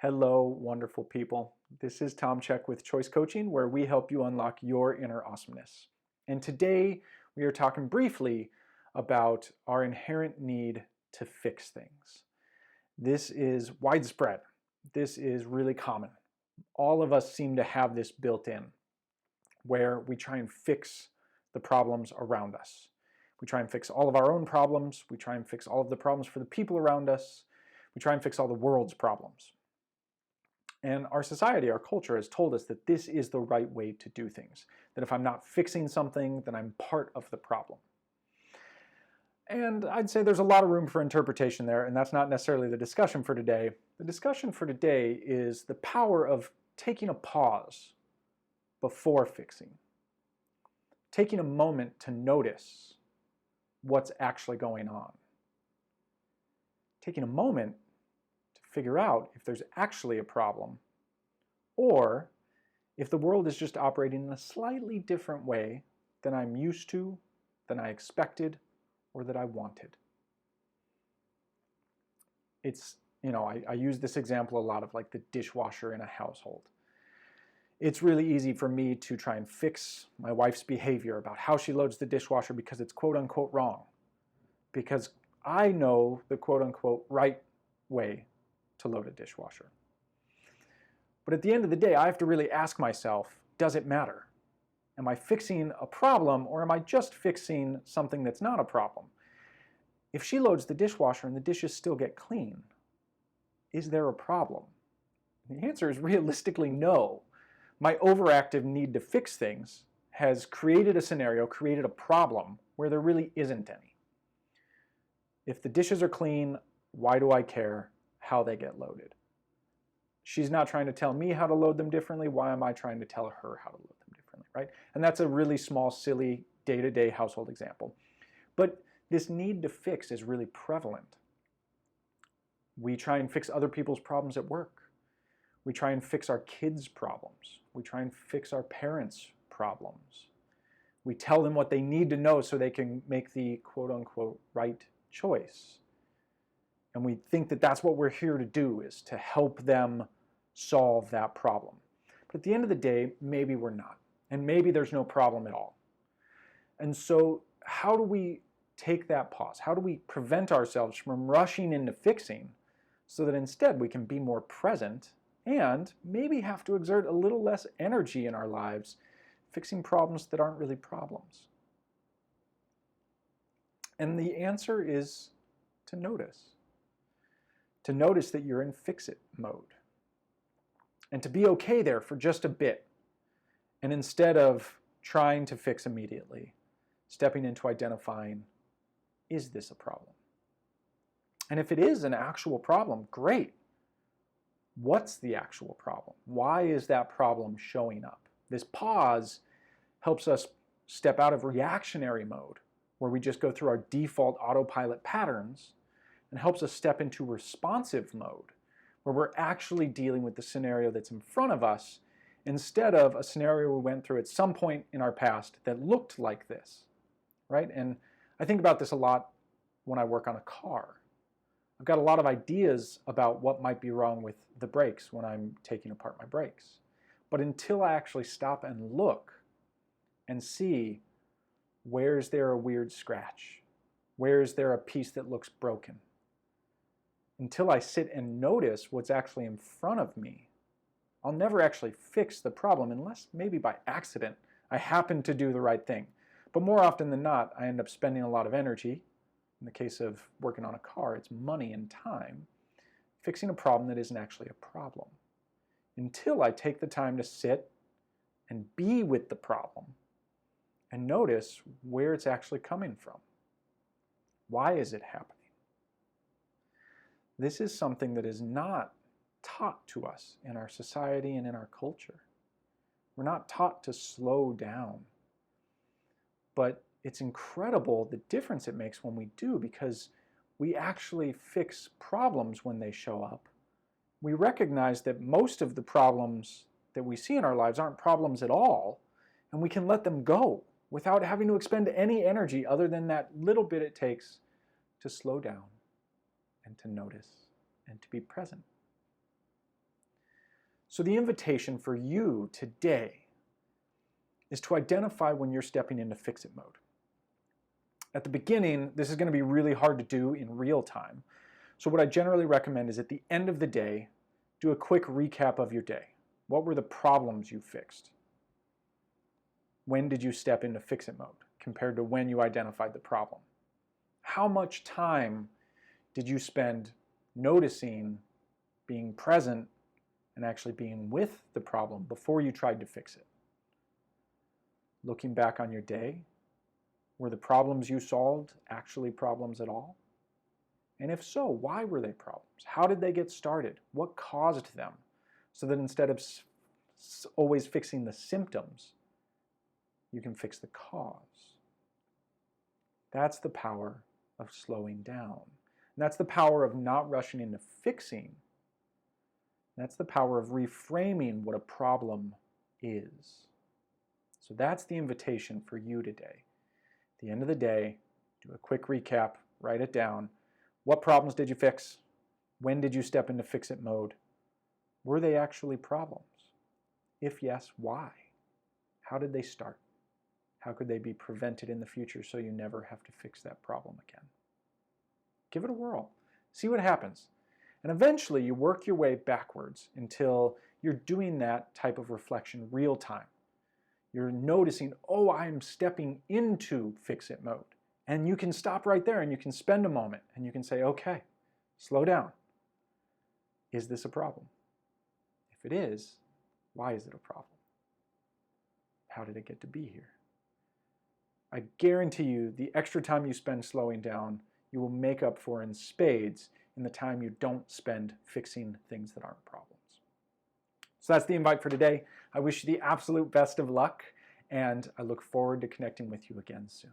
Hello, wonderful people. This is Tom Check with Choice Coaching, where we help you unlock your inner awesomeness. And today we are talking briefly about our inherent need to fix things. This is widespread. This is really common. All of us seem to have this built in, where we try and fix the problems around us. We try and fix all of our own problems. We try and fix all of the problems for the people around us. We try and fix all the world's problems. And our society, our culture has told us that this is the right way to do things. That if I'm not fixing something, then I'm part of the problem. And I'd say there's a lot of room for interpretation there, and that's not necessarily the discussion for today. The discussion for today is the power of taking a pause before fixing. Taking a moment to notice what's actually going on. Taking a moment to figure out if there's actually a problem, or if the world is just operating in a slightly different way than I'm used to, than I expected, or that I wanted. It's, I use this example a lot of like the dishwasher in a household. It's really easy for me to try and fix my wife's behavior about how she loads the dishwasher because it's quote unquote wrong. Because I know the quote unquote right way to load a dishwasher. But at the end of the day, I have to really ask myself, does it matter? Am I fixing a problem, or am I just fixing something that's not a problem? If she loads the dishwasher and the dishes still get clean, is there a problem? The answer is realistically no. My overactive need to fix things has created a scenario, created a problem where there really isn't any. If the dishes are clean, why do I care how they get loaded? She's not trying to tell me how to load them differently. Why am I trying to tell her how to load them differently, right? And that's a really small, silly, day-to-day household example. But this need to fix is really prevalent. We try and fix other people's problems at work. We try and fix our kids' problems. We try and fix our parents' problems. We tell them what they need to know so they can make the quote-unquote right choice. And we think that that's what we're here to do, is to help them solve that problem. But at the end of the day, maybe we're not. And maybe there's no problem at all. And so how do we take that pause? How do we prevent ourselves from rushing into fixing so that instead we can be more present and maybe have to exert a little less energy in our lives fixing problems that aren't really problems? And the answer is to notice. To notice that you're in fix-it mode. And to be okay there for just a bit. And instead of trying to fix immediately, stepping into identifying, is this a problem? And if it is an actual problem, great. What's the actual problem? Why is that problem showing up? This pause helps us step out of reactionary mode, where we just go through our default autopilot patterns, and helps us step into responsive mode, where we're actually dealing with the scenario that's in front of us instead of a scenario we went through at some point in our past that looked like this, right? And I think about this a lot when I work on a car. I've got a lot of ideas about what might be wrong with the brakes when I'm taking apart my brakes. But until I actually stop and look and see, where's there a weird scratch? Where's there a piece that looks broken? Until I sit and notice what's actually in front of me, I'll never actually fix the problem unless maybe by accident I happen to do the right thing. But more often than not, I end up spending a lot of energy. In the case of working on a car, it's money and time, fixing a problem that isn't actually a problem. Until I take the time to sit and be with the problem and notice where it's actually coming from. Why is it happening? This is something that is not taught to us in our society and in our culture. We're not taught to slow down. But it's incredible the difference it makes when we do, because we actually fix problems when they show up. We recognize that most of the problems that we see in our lives aren't problems at all, and we can let them go without having to expend any energy other than that little bit it takes to slow down and to notice and to be present. So the invitation for you today is to identify when you're stepping into fix-it mode. At the beginning, this is going to be really hard to do in real time. So what I generally recommend is at the end of the day, do a quick recap of your day. What were the problems you fixed? When did you step into fix-it mode compared to when you identified the problem? How much time did you spend noticing, being present, and actually being with the problem before you tried to fix it? Looking back on your day, were the problems you solved actually problems at all? And if so, why were they problems? How did they get started? What caused them? So that instead of always fixing the symptoms, you can fix the cause. That's the power of slowing down. And that's the power of not rushing into fixing. That's the power of reframing what a problem is. So that's the invitation for you today. At the end of the day, do a quick recap, write it down. What problems did you fix? When did you step into fix-it mode? Were they actually problems? If yes, why? How did they start? How could they be prevented in the future so you never have to fix that problem again? Give it a whirl. See what happens. And eventually you work your way backwards until you're doing that type of reflection real time. You're noticing, oh, I'm stepping into fix-it mode. And you can stop right there and you can spend a moment and you can say, okay, slow down. Is this a problem? If it is, why is it a problem? How did it get to be here? I guarantee you the extra time you spend slowing down, you will make up for in spades in the time you don't spend fixing things that aren't problems. So that's the invite for today. I wish you the absolute best of luck, and I look forward to connecting with you again soon.